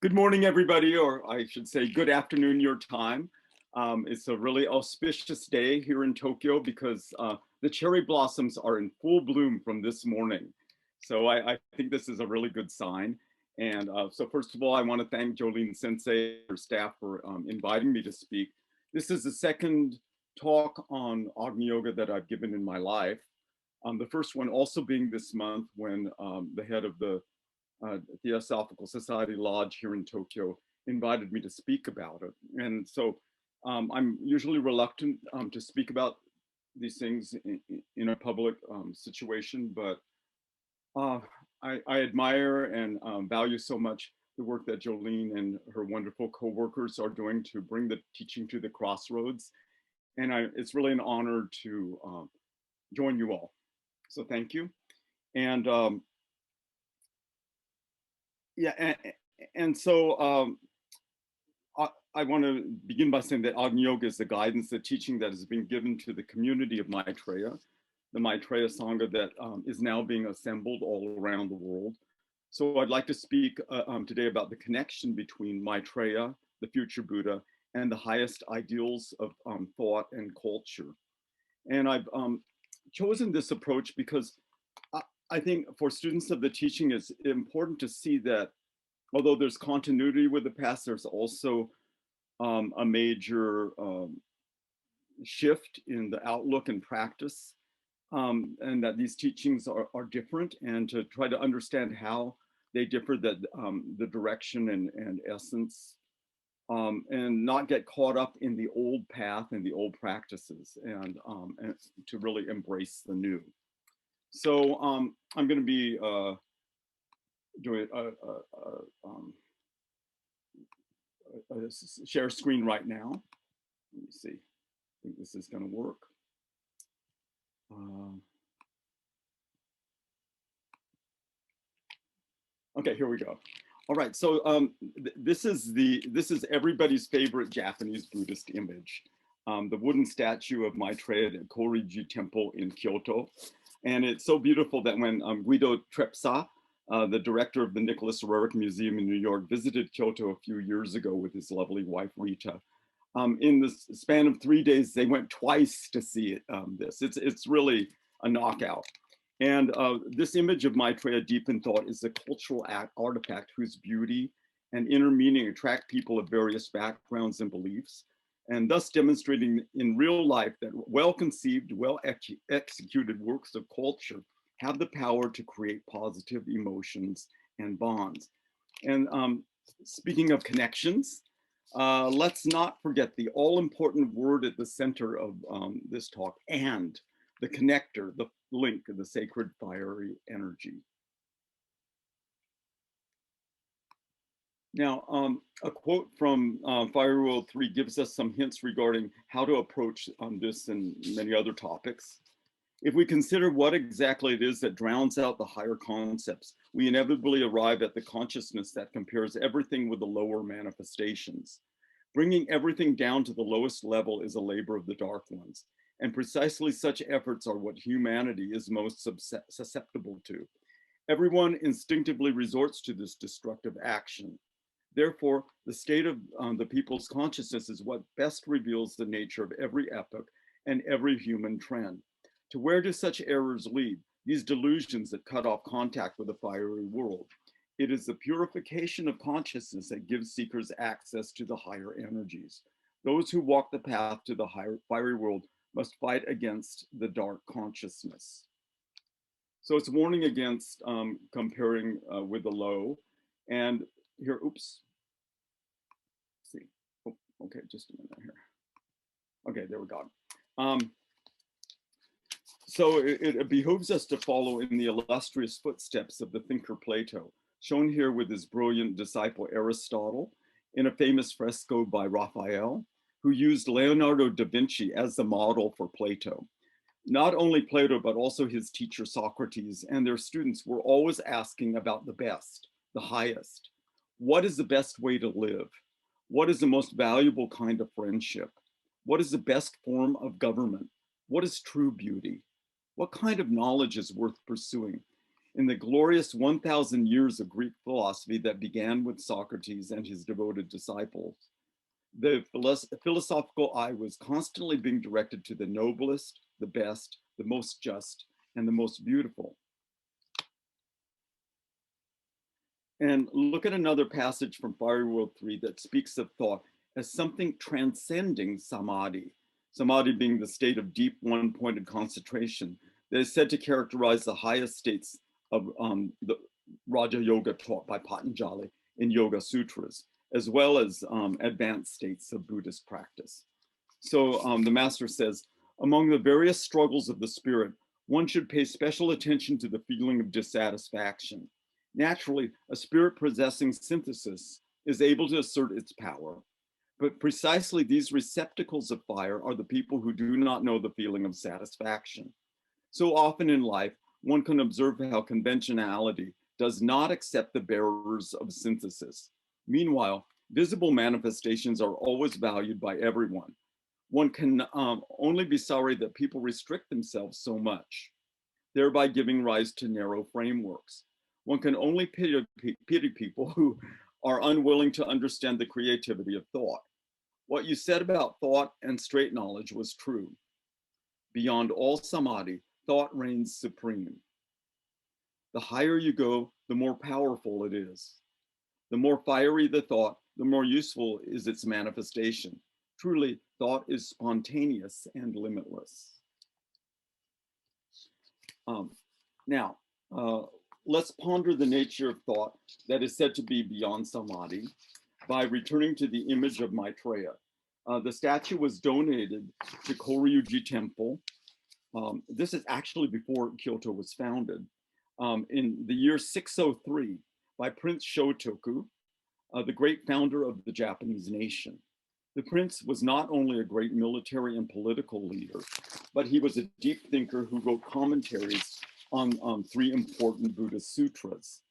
Good morning, everybody, or I should say good afternoon your time. It's a really auspicious day here in Tokyo because the cherry blossoms are in full bloom from this morning. So I think this is a really good sign. And so first of all, I want to thank Jolene Sensei, her staff, for inviting me to speak. This is the second talk on Agni Yoga that I've given in my life. The first one also being this month when the head of the Theosophical Society Lodge here in Tokyo invited me to speak about it. And so I'm usually reluctant to speak about these things in a public situation, but I admire and value so much the work that Jolene and her wonderful co-workers are doing to bring the teaching to the crossroads. And it's really an honor to join you all. So thank you. And yeah, and so I want to begin by saying that Agni Yoga is the guidance, the teaching that has been given to the community of Maitreya, the Maitreya Sangha that is now being assembled all around the world. So I'd like to speak today about the connection between Maitreya, the future Buddha, and the highest ideals of thought and culture. And I've chosen this approach because I think for students of the teaching, it's important to see that although there's continuity with the past, there's also a major shift in the outlook and practice, and that these teachings are different, and to try to understand how they differ, that the direction and essence, and not get caught up in the old path and the old practices, and to really embrace the new. So I'm going to be doing a share screen right now. Let me see. I think this is going to work. Okay, here we go. All right, so this is everybody's favorite Japanese Buddhist image, the wooden statue of Maitreya at Koryuji Temple in Kyoto. And it's so beautiful that when Guido Trepsa, the director of the Nicholas Roerich Museum in New York, visited Kyoto a few years ago with his lovely wife, Rita, in the span of 3 days, they went twice to see it, It's really a knockout. And this image of Maitreya deep in thought is a cultural artifact whose beauty and inner meaning attract people of various backgrounds and beliefs, and thus demonstrating in real life that well-conceived, well-executed works of culture have the power to create positive emotions and bonds. And speaking of connections, let's not forget the all-important word at the center of this talk, and the connector, the link, the sacred fiery energy. Now, a quote from Fire World 3 gives us some hints regarding how to approach this and many other topics. If we consider what exactly it is that drowns out the higher concepts, we inevitably arrive at the consciousness that compares everything with the lower manifestations. Bringing everything down to the lowest level is a labor of the dark ones, and precisely such efforts are what humanity is most susceptible to. Everyone instinctively resorts to this destructive action. Therefore, the state of the people's consciousness is what best reveals the nature of every epoch and every human trend. To where do such errors lead? These delusions that cut off contact with the fiery world. It is the purification of consciousness that gives seekers access to the higher energies. Those who walk the path to the higher fiery world must fight against the dark consciousness. So it's warning against comparing with the low. And here, oops. Let's see. Oh, okay, just a minute here. Okay, there we go. So it behooves us to follow in the illustrious footsteps of the thinker Plato, shown here with his brilliant disciple Aristotle in a famous fresco by Raphael, who used Leonardo da Vinci as the model for Plato. Not only Plato, but also his teacher Socrates and their students were always asking about the best, the highest. What is the best way to live? What is the most valuable kind of friendship? What is the best form of government? What is true beauty? What kind of knowledge is worth pursuing? In the glorious 1,000 years of Greek philosophy that began with Socrates and his devoted disciples, the philosophical eye was constantly being directed to the noblest, the best, the most just, and the most beautiful. And look at another passage from Fiery World 3 that speaks of thought as something transcending samadhi. Samadhi being the state of deep one-pointed concentration that is said to characterize the highest states of the Raja Yoga taught by Patanjali in Yoga Sutras, as well as advanced states of Buddhist practice. So the master says, among the various struggles of the spirit, one should pay special attention to the feeling of dissatisfaction. Naturally, a spirit possessing synthesis is able to assert its power, but precisely these receptacles of fire are the people who do not know the feeling of satisfaction. So often in life, one can observe how conventionality does not accept the bearers of synthesis. Meanwhile, visible manifestations are always valued by everyone. One can only be sorry that people restrict themselves so much, thereby giving rise to narrow frameworks. One can only pity people who are unwilling to understand the creativity of thought. What you said about thought and straight knowledge was true. Beyond all samadhi, thought reigns supreme. The higher you go, the more powerful it is. The more fiery the thought, the more useful is its manifestation. Truly, thought is spontaneous and limitless. Now, let's ponder the nature of thought that is said to be beyond samadhi by returning to the image of Maitreya. The statue was donated to Koryuji Temple. This is actually before Kyoto was founded. In the year 603 by Prince Shotoku, the great founder of the Japanese nation. The prince was not only a great military and political leader, but he was a deep thinker who wrote commentaries on three important Buddhist sutras.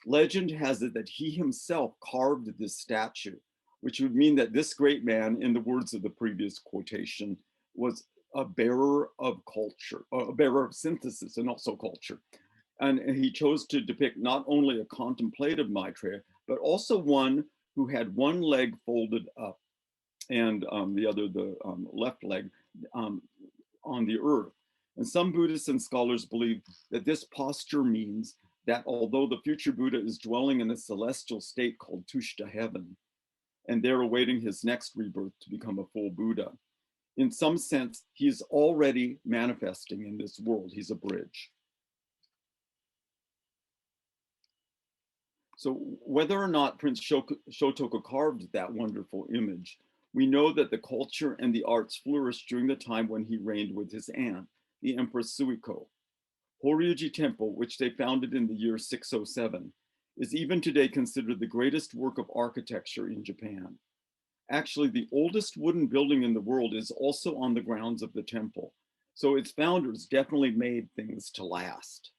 Legend has it that he himself carved this statue, which would mean that this great man, in the words of the previous quotation, was a bearer of culture, a bearer of synthesis and also culture. And he chose to depict not only a contemplative Maitreya, but also one who had one leg folded up and the other, the left leg, on the earth. And some Buddhists and scholars believe that this posture means that although the future Buddha is dwelling in a celestial state called Tushta heaven, and there awaiting his next rebirth to become a full Buddha, in some sense, he's already manifesting in this world. He's a bridge. So whether or not Prince Shotoku carved that wonderful image, we know that the culture and the arts flourished during the time when he reigned with his aunt, the Empress Suiko. Koryuji Temple, which they founded in the year 607, is even today considered the greatest work of architecture in Japan. Actually, the oldest wooden building in the world is also on the grounds of the temple. So its founders definitely made things to last.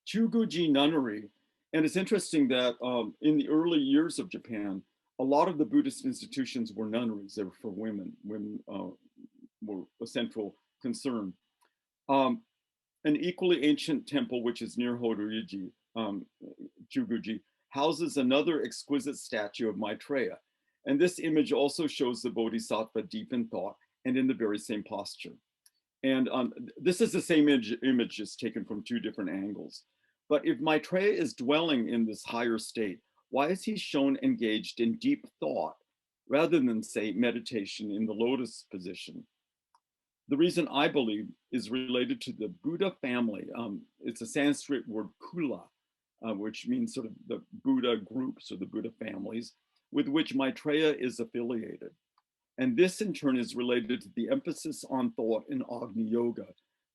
Chuguji nunnery, and it's interesting that in the early years of Japan, a lot of the Buddhist institutions were nunneries. They were for women. Women were a central concern. An equally ancient temple, which is near Horyuji, Chuguji, houses another exquisite statue of Maitreya. And this image also shows the Bodhisattva deep in thought and in the very same posture. And this is the same image just taken from two different angles. But if Maitreya is dwelling in this higher state, why is he shown engaged in deep thought rather than, say, meditation in the lotus position? The reason I believe is related to the Buddha family. It's a Sanskrit word kula, which means sort of the Buddha groups or the Buddha families with which Maitreya is affiliated. And this in turn is related to the emphasis on thought in Agni Yoga,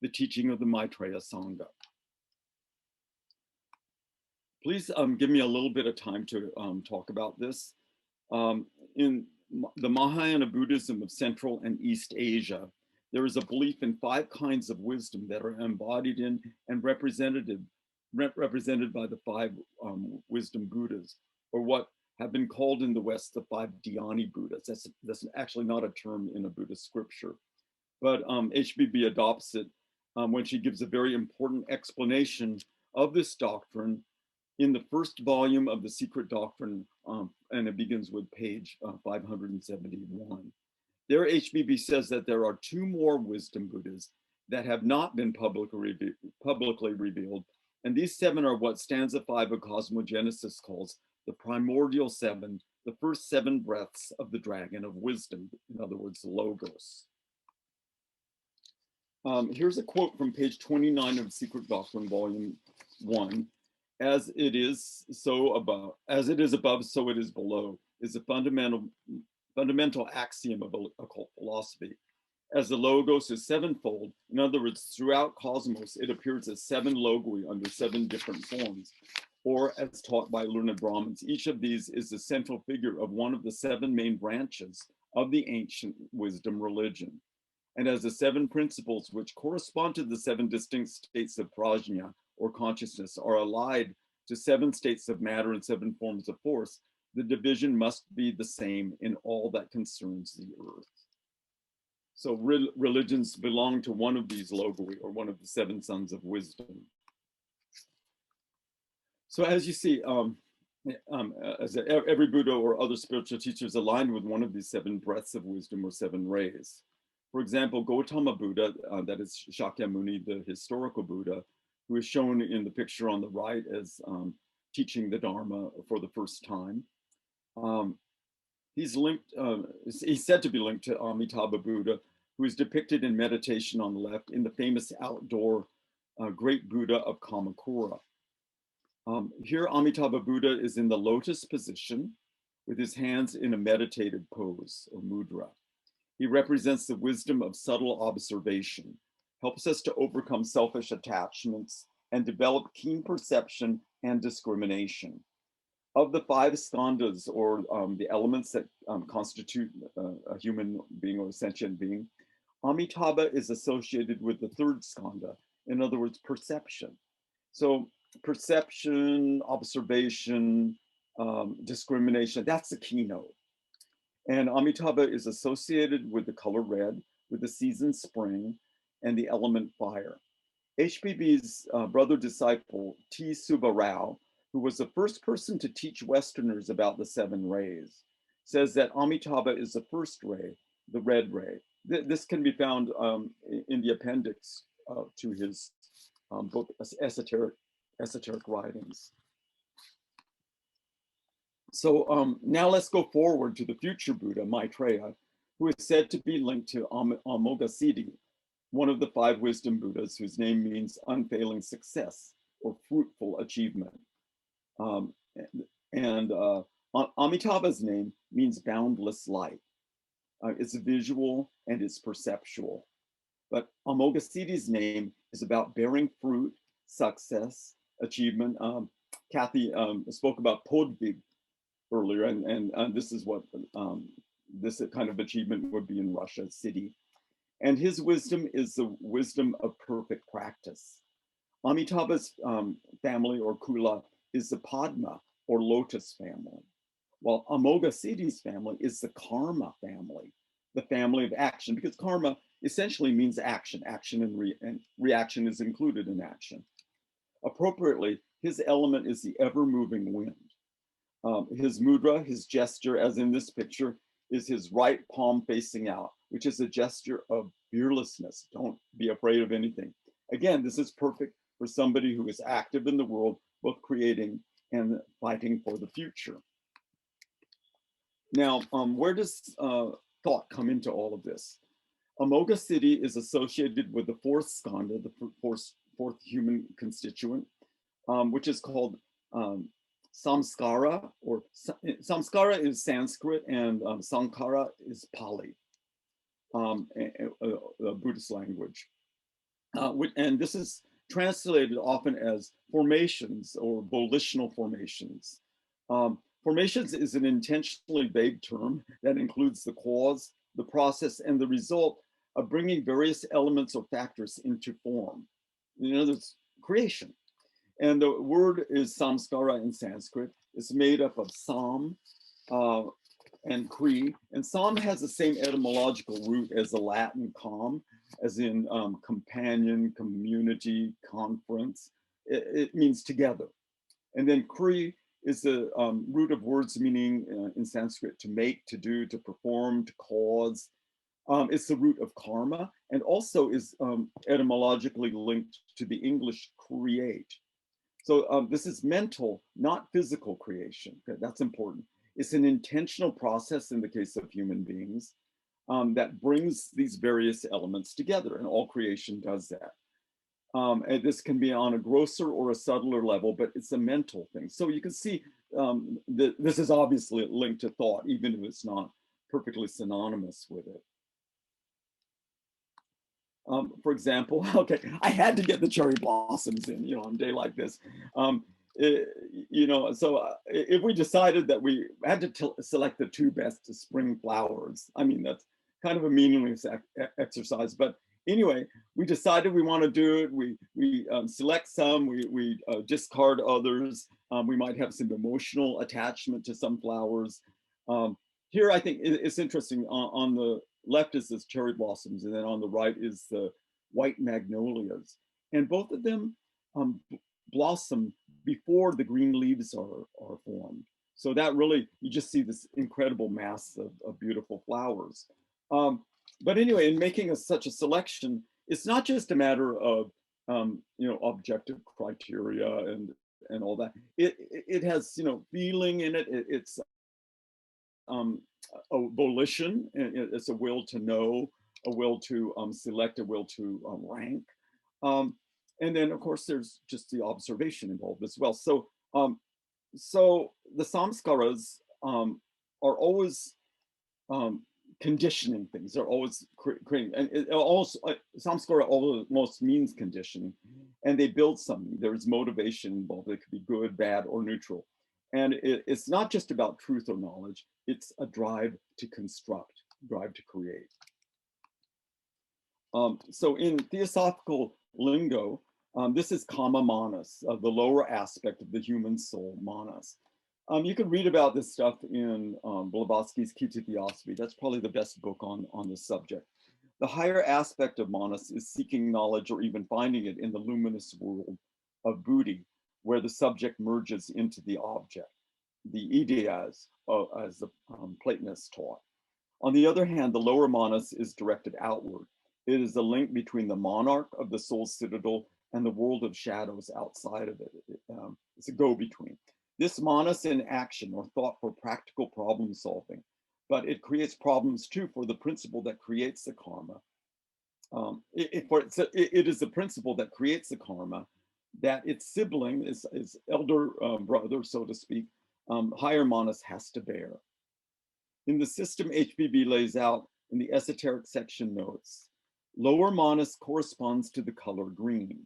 the teaching of the Maitreya Sangha. Please give me a little bit of time to talk about this. In the Mahayana Buddhism of Central and East Asia, there is a belief in 5 kinds of wisdom that are embodied in and represented by the 5 wisdom Buddhas, or what have been called in the West the 5 Dhyani Buddhas. That's actually not a term in a Buddhist scripture. but HBB adopts it when she gives a very important explanation of this doctrine in the first volume of The Secret Doctrine, and it begins with page 571. There, HBB says that there are two more wisdom Buddhas that have not been publicly revealed, and these seven are what stanza 5 of Cosmogenesis calls the primordial seven, the first seven breaths of the dragon of wisdom, in other words, Logos. Here's a quote from page 29 of Secret Doctrine, volume 1. As it is above, so it is below, is a fundamental axiom of occult philosophy. As the Logos is sevenfold, in other words, throughout cosmos, it appears as seven logoi under seven different forms, or as taught by learned Brahmins. Each of these is the central figure of one of the seven main branches of the ancient wisdom religion. And as the seven principles which correspond to the seven distinct states of prajna, or consciousness, are allied to seven states of matter and seven forms of force, the division must be the same in all that concerns the earth. So religions belong to one of these logoi, or one of the seven sons of wisdom. So as you see, every Buddha or other spiritual teachers aligned with one of these seven breaths of wisdom or seven rays. For example, Gotama Buddha, that is Shakyamuni, the historical Buddha, who is shown in the picture on the right as teaching the Dharma for the first time. He's said to be linked to Amitabha Buddha, who is depicted in meditation on the left in the famous outdoor great Buddha of Kamakura. Here, Amitabha Buddha is in the lotus position with his hands in a meditative pose or mudra. He represents the wisdom of subtle observation, helps us to overcome selfish attachments and develop keen perception and discrimination. Of the five skandhas, or the elements that constitute a human being or a sentient being, Amitabha is associated with the third skandha, in other words, perception. So perception, observation, discrimination, that's the keynote. And Amitabha is associated with the color red, with the season spring, and the element fire. HBB's brother disciple, T. Subbarao, who was the first person to teach Westerners about the seven rays, says that Amitabha is the first ray, the red ray. This can be found in the appendix to his book, Esoteric Writings. So now let's go forward to the future Buddha, Maitreya, who is said to be linked to Amoghasiddhi, one of the five wisdom Buddhas, whose name means unfailing success or fruitful achievement. Amitabha's name means boundless light. It's visual and it's perceptual. But Amoghasiddhi's name is about bearing fruit, success, achievement. Kathy spoke about Podvig earlier, and this is what this kind of achievement would be in Russia, City. And his wisdom is the wisdom of perfect practice. Amitabha's family, or Kula, is the Padma, or Lotus family, while Amoghasiddhi's family is the Karma family, the family of action, because karma essentially means action. Action and reaction is included in action. Appropriately, his element is the ever-moving wind. His mudra, his gesture, as in this picture, is his right palm facing out, which is a gesture of fearlessness. Don't be afraid of anything. Again, this is perfect for somebody who is active in the world, both creating and fighting for the future. Now, where does thought come into all of this? Amoghasiddhi is associated with the fourth skandha, the fourth human constituent, which is called samskara, or samskara is Sanskrit and sankara is Pali, a Buddhist language. And this is translated often as formations or volitional formations. Formations is an intentionally vague term that includes the cause, the process, and the result of bringing various elements or factors into form. In other words, creation. And the word is samskara in Sanskrit. It's made up of sam, and Cree. And Sam has the same etymological root as the Latin com, as in companion, community, conference. It means together. And then Cree is the root of words meaning in Sanskrit to make, to do, to perform, to cause. It's the root of karma, and also is etymologically linked to the English create. So this is mental, not physical creation. Okay, that's important. It's an intentional process in the case of human beings that brings these various elements together, and all creation does that. And this can be on a grosser or a subtler level, but it's a mental thing. So you can see this is obviously linked to thought, even if it's not perfectly synonymous with it. For example, okay, I had to get the cherry blossoms in, on a day like this. So if we decided that we had to select the 2 best spring flowers, I mean, that's kind of a meaningless exercise, but anyway, we decided we want to do it. We select some, we discard others. We might have some emotional attachment to some flowers. Here, I think it's interesting. On the left is this cherry blossoms, and then on the right is the white magnolias. And both of them blossom before the green leaves are formed. So that really, you just see this incredible mass of beautiful flowers. But anyway, in making such a selection, it's not just a matter of objective criteria and all that. It has feeling in it. It's a volition. It's a will to know, a will to select, a will to rank. And then of course there's just the observation involved as well. So so the samskaras are always conditioning things. They're always creating, and it also samskara almost means conditioning, and they build something. There's motivation involved. It could be good, bad, or neutral. And it's not just about truth or knowledge. It's a drive to construct, drive to create. So in theosophical lingo, this is kama manas, the lower aspect of the human soul, manas. You can read about this stuff in Blavatsky's Kita Theosophy. That's probably the best book on this subject. The higher aspect of manas is seeking knowledge or even finding it in the luminous world of buddhi, where the subject merges into the object, the ideas, as the Platonists taught. On the other hand, the lower manas is directed outward. It is the link between the monarch of the soul's citadel and the world of shadows outside of it. It's a go-between. This manas in action or thought for practical problem solving, but it creates problems too for the principle that creates the karma. It is the principle that creates the karma that its sibling, its elder brother, so to speak, higher manas has to bear. In the system HBB lays out in the esoteric section notes, lower manas corresponds to the color green.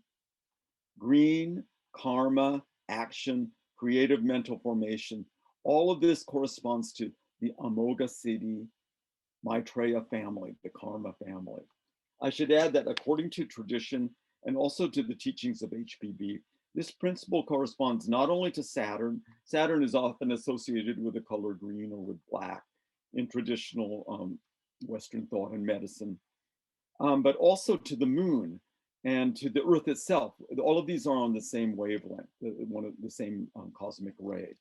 Green, karma, action, creative mental formation, all of this corresponds to the Amoga Siddhi Maitreya family, the karma family. I should add that according to tradition and also to the teachings of HBB, this principle corresponds not only to Saturn. Saturn is often associated with the color green or with black in traditional Western thought and medicine, but also to the moon and to the earth itself. All of these are on the same wavelength, the same cosmic ray.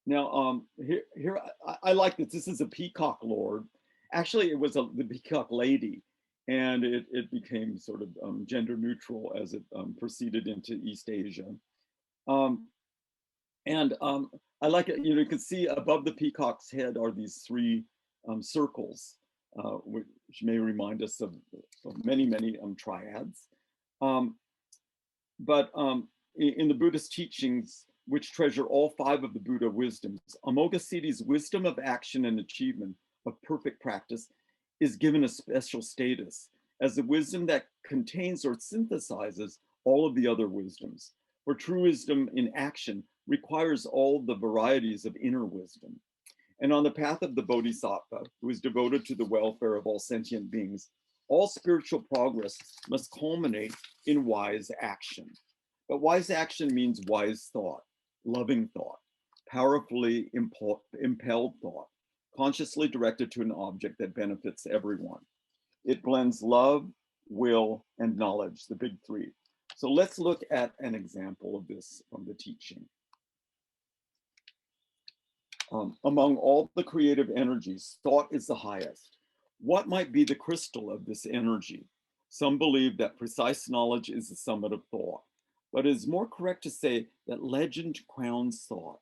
Now, here I like this. This is a peacock lord. Actually, it was the peacock lady, and it became sort of gender neutral as it proceeded into East Asia. I like it. You can see above the peacock's head are these 3 circles, which may remind us of many, many triads. But in the Buddhist teachings, which treasure all 5 of the Buddha wisdoms, Amoghasiddhi's wisdom of action and achievement of perfect practice is given a special status as the wisdom that contains or synthesizes all of the other wisdoms. For true wisdom in action requires all the varieties of inner wisdom. And on the path of the Bodhisattva, who is devoted to the welfare of all sentient beings, all spiritual progress must culminate in wise action. But wise action means wise thought, loving thought, powerfully impelled thought, consciously directed to an object that benefits everyone. It blends love, will, and knowledge, the big three. So let's look at an example of this from the teaching. Among all the creative energies, thought is the highest. What might be the crystal of this energy? Some believe that precise knowledge is the summit of thought, but it is more correct to say that legend crowns thought.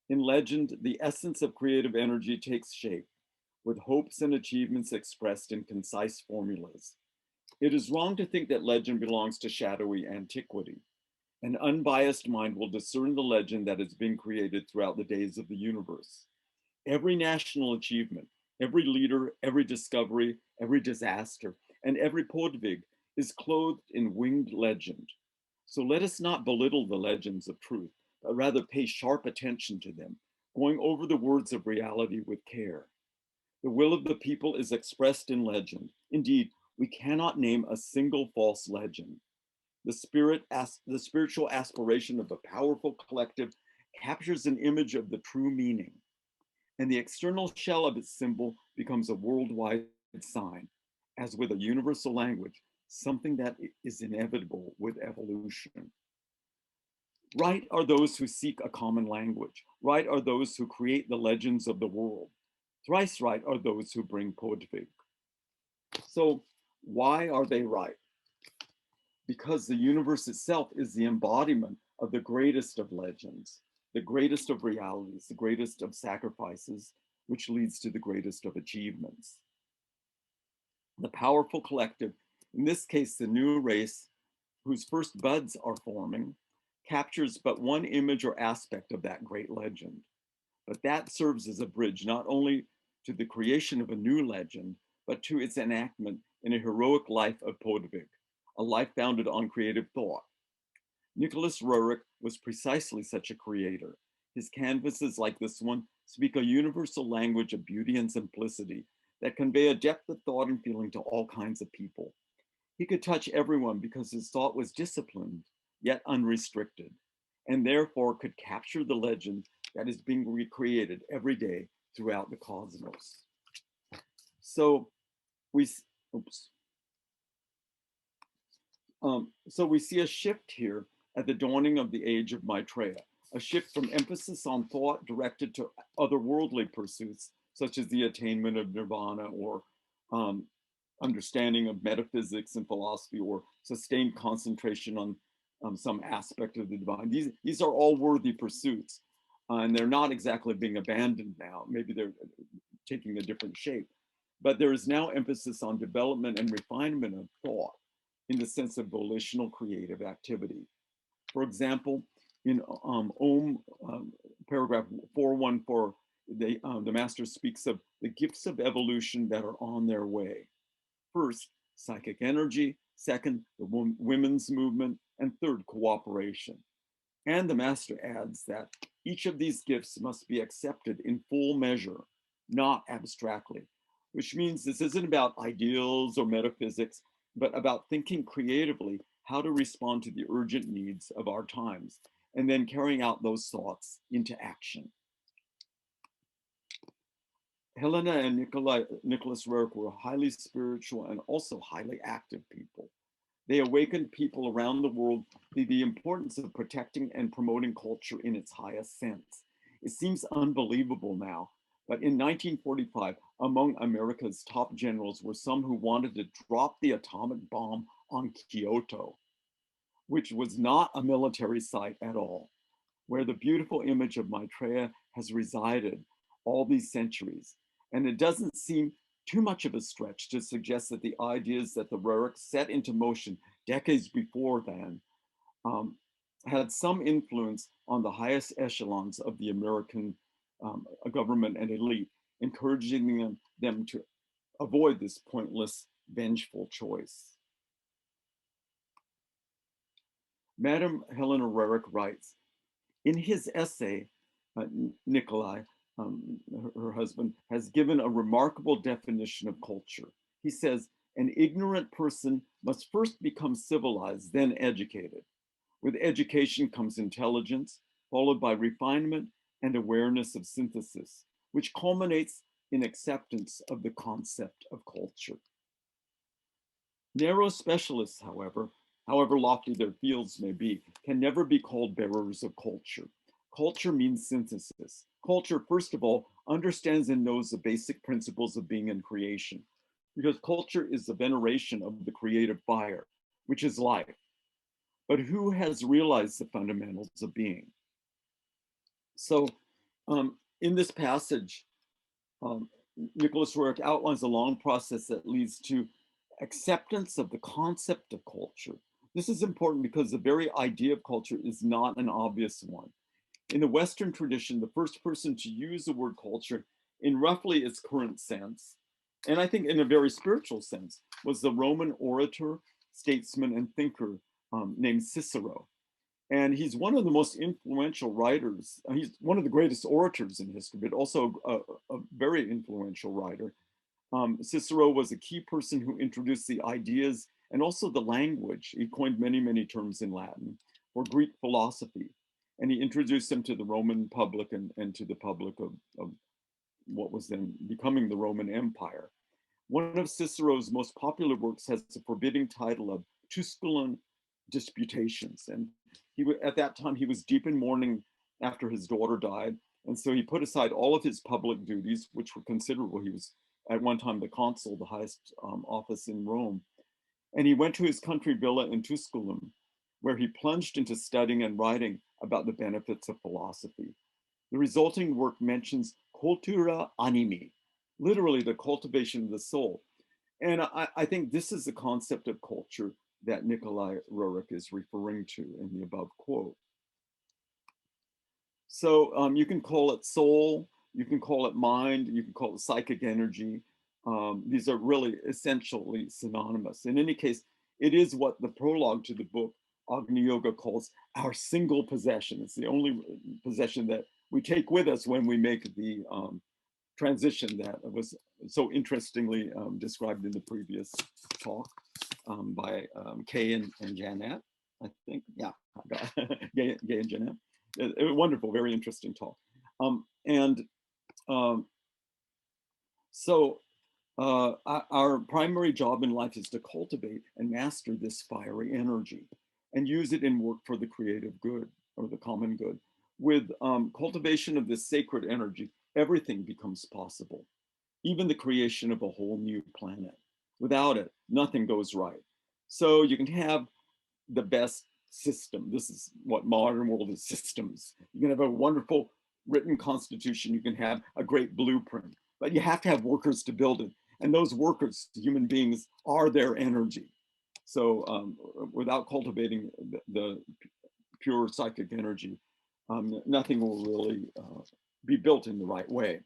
In legend, the essence of creative energy takes shape, with hopes and achievements expressed in concise formulas. It is wrong to think that legend belongs to shadowy antiquity. An unbiased mind will discern the legend that has been created throughout the days of the universe. Every national achievement, every leader, every discovery, every disaster, and every podvig is clothed in winged legend. So let us not belittle the legends of truth, but rather pay sharp attention to them, going over the words of reality with care. The will of the people is expressed in legend. Indeed, we cannot name a single false legend. The spiritual aspiration of a powerful collective captures an image of the true meaning, and the external shell of its symbol becomes a worldwide sign, as with a universal language, something that is inevitable with evolution. Right are those who seek a common language. Right are those who create the legends of the world. Thrice right are those who bring podvig. So why are they right? Because the universe itself is the embodiment of the greatest of legends, the greatest of realities, the greatest of sacrifices, which leads to the greatest of achievements. The powerful collective, in this case, the new race, whose first buds are forming, captures but one image or aspect of that great legend. But that serves as a bridge not only to the creation of a new legend, but to its enactment in a heroic life of podvig, a life founded on creative thought. Nicholas Roerich was precisely such a creator. His canvases like this one speak a universal language of beauty and simplicity that convey a depth of thought and feeling to all kinds of people. He could touch everyone because his thought was disciplined, yet unrestricted, and therefore could capture the legend that is being recreated every day throughout the cosmos. So we see a shift here at the dawning of the age of Maitreya, a shift from emphasis on thought directed to otherworldly pursuits, such as the attainment of nirvana or understanding of metaphysics and philosophy, or sustained concentration on some aspect of the divine. These are all worthy pursuits, and they're not exactly being abandoned now. Maybe they're taking a different shape, but there is now emphasis on development and refinement of thought in the sense of volitional creative activity. For example, in Om paragraph 414, the master speaks of the gifts of evolution that are on their way. First, psychic energy. Second, the women's movement. And third, cooperation. And the master adds that each of these gifts must be accepted in full measure, not abstractly, which means this isn't about ideals or metaphysics, but about thinking creatively how to respond to the urgent needs of our times, and then carrying out those thoughts into action. Helena and Nicholas Roerich were highly spiritual and also highly active people. They awakened people around the world to the importance of protecting and promoting culture in its highest sense. It seems unbelievable now, but in 1945, among America's top generals were some who wanted to drop the atomic bomb on Kyoto, which was not a military site at all, where the beautiful image of Maitreya has resided all these centuries. And it doesn't seem too much of a stretch to suggest that the ideas that the Roerich set into motion decades before then had some influence on the highest echelons of the American government and elite, encouraging them to avoid this pointless, vengeful choice. Madame Helena Roerich writes, in his essay, Nikolai, her husband, has given a remarkable definition of culture. He says, an ignorant person must first become civilized, then educated. With education comes intelligence, followed by refinement, and awareness of synthesis, which culminates in acceptance of the concept of culture. Narrow specialists, however lofty their fields may be, can never be called bearers of culture. Culture means synthesis. Culture, first of all, understands and knows the basic principles of being and creation, because culture is the veneration of the creative fire, which is life. But who has realized the fundamentals of being? So in this passage, Nicholas Roerich outlines a long process that leads to acceptance of the concept of culture. This is important because the very idea of culture is not an obvious one. In the Western tradition, the first person to use the word culture in roughly its current sense, and I think in a very spiritual sense, was the Roman orator, statesman, and thinker named Cicero. And he's one of the most influential writers. He's one of the greatest orators in history, but also a very influential writer. Cicero was a key person who introduced the ideas and also the language. He coined many, many terms in Latin for Greek philosophy. And he introduced them to the Roman public and to the public of what was then becoming the Roman Empire. One of Cicero's most popular works has the forbidding title of Tusculan Disputations. And at that time, he was deep in mourning after his daughter died. And so he put aside all of his public duties, which were considerable. He was at one time the consul, the highest office in Rome. And he went to his country villa in Tusculum, where he plunged into studying and writing about the benefits of philosophy. The resulting work mentions Cultura Animi, literally the cultivation of the soul. And I think this is the concept of culture that Nikolai Roerich is referring to in the above quote. So you can call it soul, you can call it mind, you can call it psychic energy. These are really essentially synonymous. In any case, it is what the prologue to the book, Agni Yoga, calls our single possession. It's the only possession that we take with us when we make the transition that was so interestingly described in the previous talk by Kay and Janet, I think. Yeah, Gay and Janet. A wonderful, very interesting talk. So our primary job in life is to cultivate and master this fiery energy and use it in work for the creative good or the common good. With cultivation of this sacred energy, everything becomes possible, even the creation of a whole new planet. Without it, nothing goes right. So you can have the best system. This is what modern world is, systems. You can have a wonderful written constitution. You can have a great blueprint, but you have to have workers to build it. And those workers, human beings, are their energy. So without cultivating the pure psychic energy, nothing will really be built in the right way.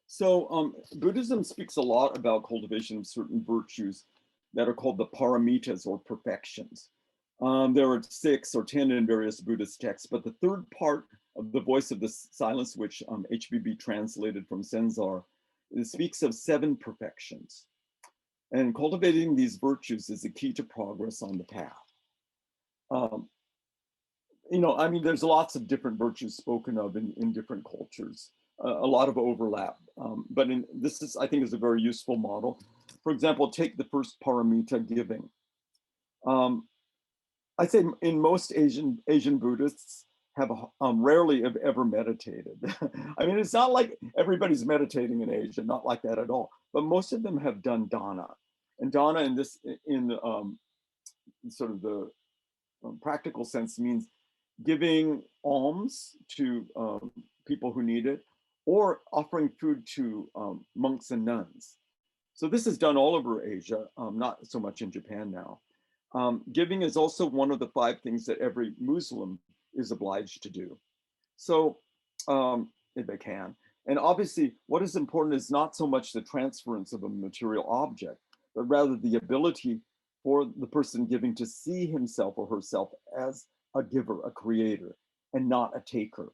So Buddhism speaks a lot about cultivation of certain virtues that are called the Paramitas or perfections. There are 6 or 10 in various Buddhist texts, but the third part of the Voice of the Silence, which HBB translated from Senzar, it speaks of 7 perfections. And cultivating these virtues is the key to progress on the path. You know, I mean, there's lots of different virtues spoken of in different cultures, a lot of overlap. But this is, I think, is a very useful model. For example, take the first paramita, giving. I'd say in most Asian Buddhists have rarely have ever meditated. I mean, it's not like everybody's meditating in Asia, not like that at all. But most of them have done dana, and dana in sort of the practical sense means giving alms to people who need it, or offering food to monks and nuns. So this is done all over Asia, not so much in Japan now. Giving is also one of the 5 things that every Muslim is obliged to do. So if they can. And obviously what is important is not so much the transference of a material object, but rather the ability for the person giving to see himself or herself as a giver, a creator, and not a taker.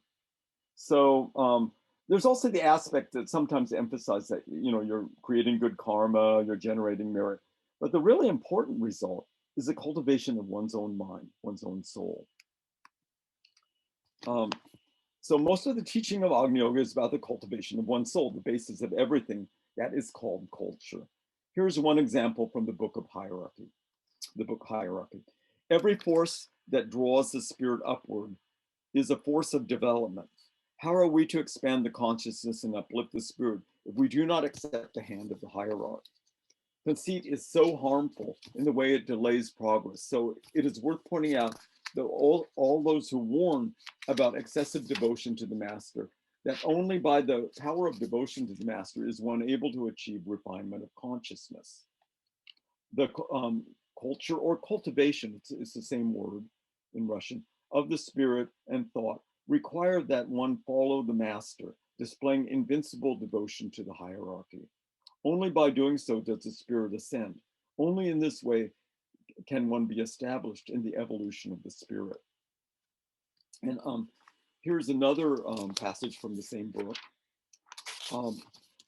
So there's also the aspect that sometimes emphasize that, you know, you're creating good karma, you're generating merit. But the really important result is the cultivation of one's own mind, one's own soul. So most of the teaching of Agni Yoga is about the cultivation of one's soul, the basis of everything that is called culture. Here's one example from the book of Hierarchy, the book Hierarchy. Every force that draws the spirit upward is a force of development. How are we to expand the consciousness and uplift the spirit if we do not accept the hand of the hierarchy? Conceit is so harmful in the way it delays progress. So it is worth pointing out that all those who warn about excessive devotion to the master, that only by the power of devotion to the master is one able to achieve refinement of consciousness. The culture or cultivation, it's the same word in Russian, of the spirit and thought require that one follow the master, displaying invincible devotion to the hierarchy. Only by doing so does the spirit ascend. Only in this way can one be established in the evolution of the spirit. And here's another passage from the same book.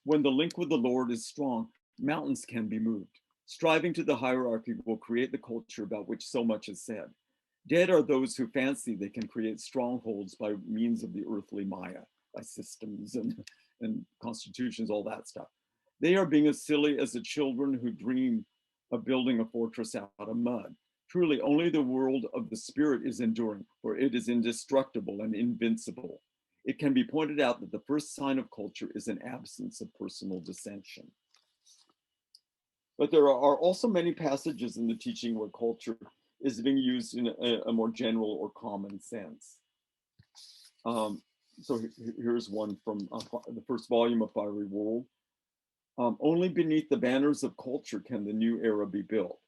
When the link with the Lord is strong, mountains can be moved. Striving to the hierarchy will create the culture about which so much is said. Dead are those who fancy they can create strongholds by means of the earthly Maya, by systems and constitutions, all that stuff. They are being as silly as the children who dream of building a fortress out of mud. Truly, only the world of the spirit is enduring, for it is indestructible and invincible. It can be pointed out that the first sign of culture is an absence of personal dissension. But there are also many passages in the teaching where culture is being used in a more general or common sense. So here's one from the first volume of Fiery World. Only beneath the banners of culture can the new era be built.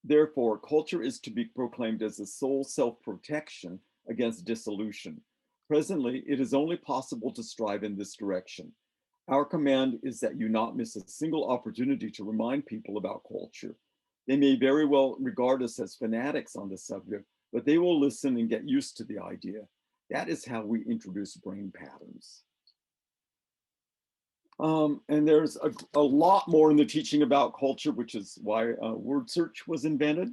Therefore, culture is to be proclaimed as a sole self-protection against dissolution. Presently, it is only possible to strive in this direction. Our command is that you not miss a single opportunity to remind people about culture. They may very well regard us as fanatics on the subject, but they will listen and get used to the idea. That is how we introduce brain patterns. And there's a lot more in the teaching about culture, which is why word search was invented.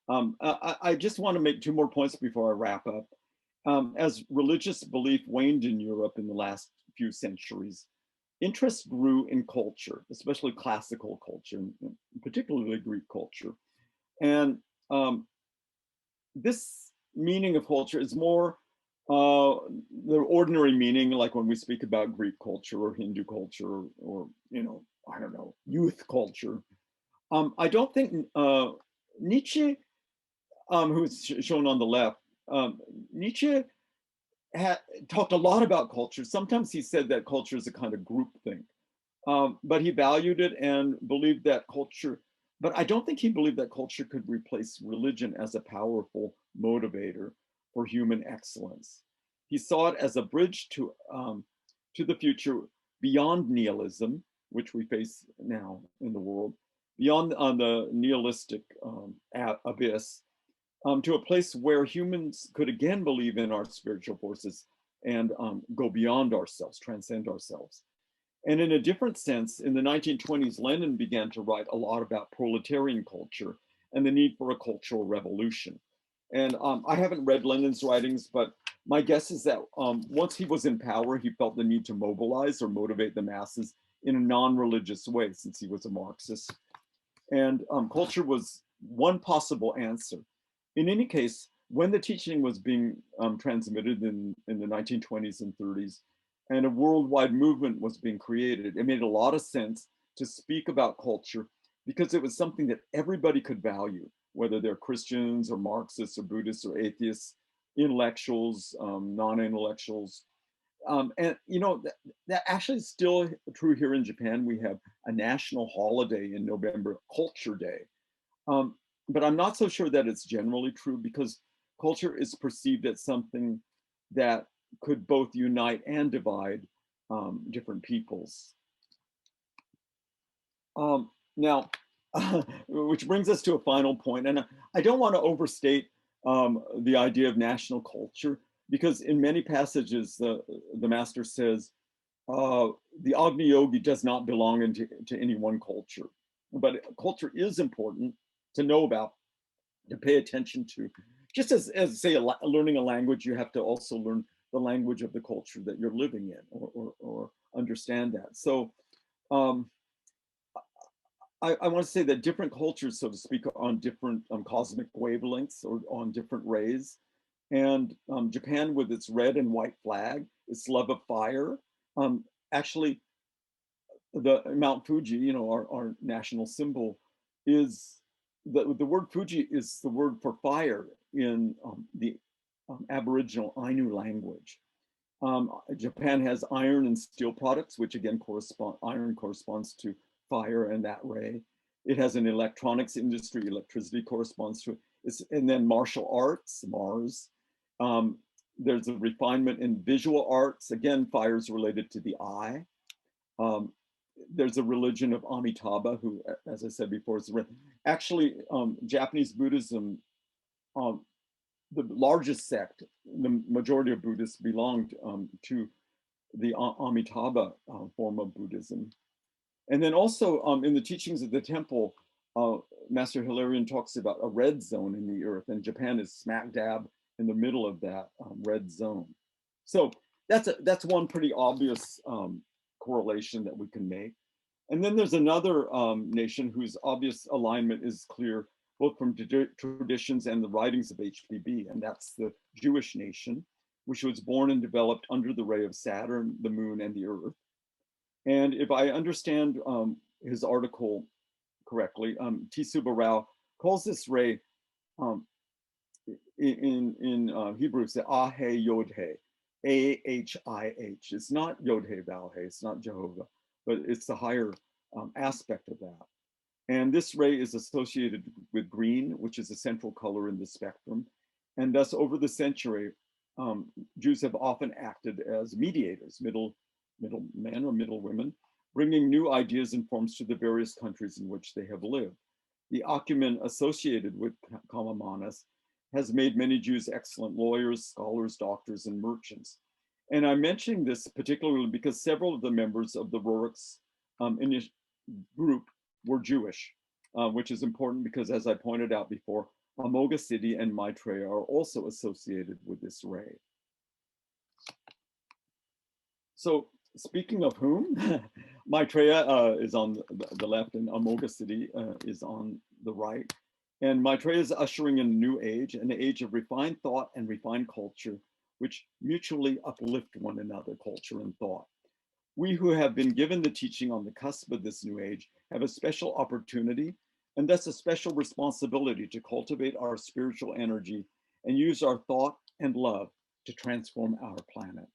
I just want to make two more points before I wrap up. As religious belief waned in Europe in the last few centuries, interest grew in culture, especially classical culture, and particularly Greek culture. And this meaning of culture is more the ordinary meaning, like when we speak about Greek culture or Hindu culture or you know, I don't know, youth culture. I don't think Nietzsche, who's shown on the left, Nietzsche talked a lot about culture. Sometimes he said that culture is a kind of group thing, but he valued it and believed that culture, but I don't think he believed that culture could replace religion as a powerful motivator for human excellence. He saw it as a bridge to the future beyond nihilism, which we face now in the world, beyond the nihilistic abyss, to a place where humans could again believe in our spiritual forces and go beyond ourselves, transcend ourselves. And in a different sense, in the 1920s, Lenin began to write a lot about proletarian culture and the need for a cultural revolution. And I haven't read Lenin's writings, but my guess is that once he was in power, he felt the need to mobilize or motivate the masses in a non-religious way, since he was a Marxist. And culture was one possible answer. In any case, when the teaching was being transmitted in the 1920s and 30s, and a worldwide movement was being created, it made a lot of sense to speak about culture because it was something that everybody could value, whether they're Christians or Marxists or Buddhists or atheists, intellectuals, non-intellectuals. And you know, that actually is still true here in Japan. We have a national holiday in November, Culture Day. But I'm not so sure that it's generally true because culture is perceived as something that could both unite and divide different peoples. Now, which brings us to a final point, and I don't want to overstate the idea of national culture, because in many passages, the master says, the Agni Yogi does not belong to any one culture, but culture is important to know about, to pay attention to, just as say, learning a language, you have to also learn the language of the culture that you're living in, or understand that. So I want to say that different cultures, so to speak, are on different cosmic wavelengths or on different rays. And Japan, with its red and white flag, its love of fire, actually, the Mount Fuji, you know, our national symbol, is the word Fuji is the word for fire in the Aboriginal Ainu language. Japan has iron and steel products, which again iron corresponds to fire and that ray. It has an electronics industry, electricity corresponds to it. And then martial arts, Mars. There's a refinement in visual arts. Again, fire is related to the eye. There's a religion of Amitabha, who, as I said before, is actually Japanese Buddhism. The largest sect, the majority of Buddhists belonged to the Amitabha form of Buddhism. And then also in the teachings of the temple, Master Hilarion talks about a red zone in the earth, and Japan is smack dab in the middle of that red zone. So that's one pretty obvious correlation that we can make. And then there's another nation whose obvious alignment is clear, both from traditions and the writings of HPB, and that's the Jewish nation, which was born and developed under the ray of Saturn, the moon, and the earth. And if I understand his article correctly, T. Subba Rao calls this ray in Hebrew, it's Ahe Yod-He, A-H-I-H. It's not Yod-He Vau-He, it's not Jehovah, but it's the higher aspect of that. And this ray is associated with green, which is a central color in the spectrum. And thus, over the century, Jews have often acted as mediators, middle men or middle women, bringing new ideas and forms to the various countries in which they have lived. The acumen associated with Kamamanas has made many Jews excellent lawyers, scholars, doctors, and merchants. And I'm mentioning this particularly because several of the members of the Rorik's group were Jewish, which is important because, as I pointed out before, Amoga City and Maitreya are also associated with this ray. So speaking of whom, Maitreya is on the left and Amoga City is on the right. And Maitreya is ushering in a new age, an age of refined thought and refined culture, which mutually uplift one another, culture and thought. We who have been given the teaching on the cusp of this new age have a special opportunity and thus a special responsibility to cultivate our spiritual energy and use our thought and love to transform our planet.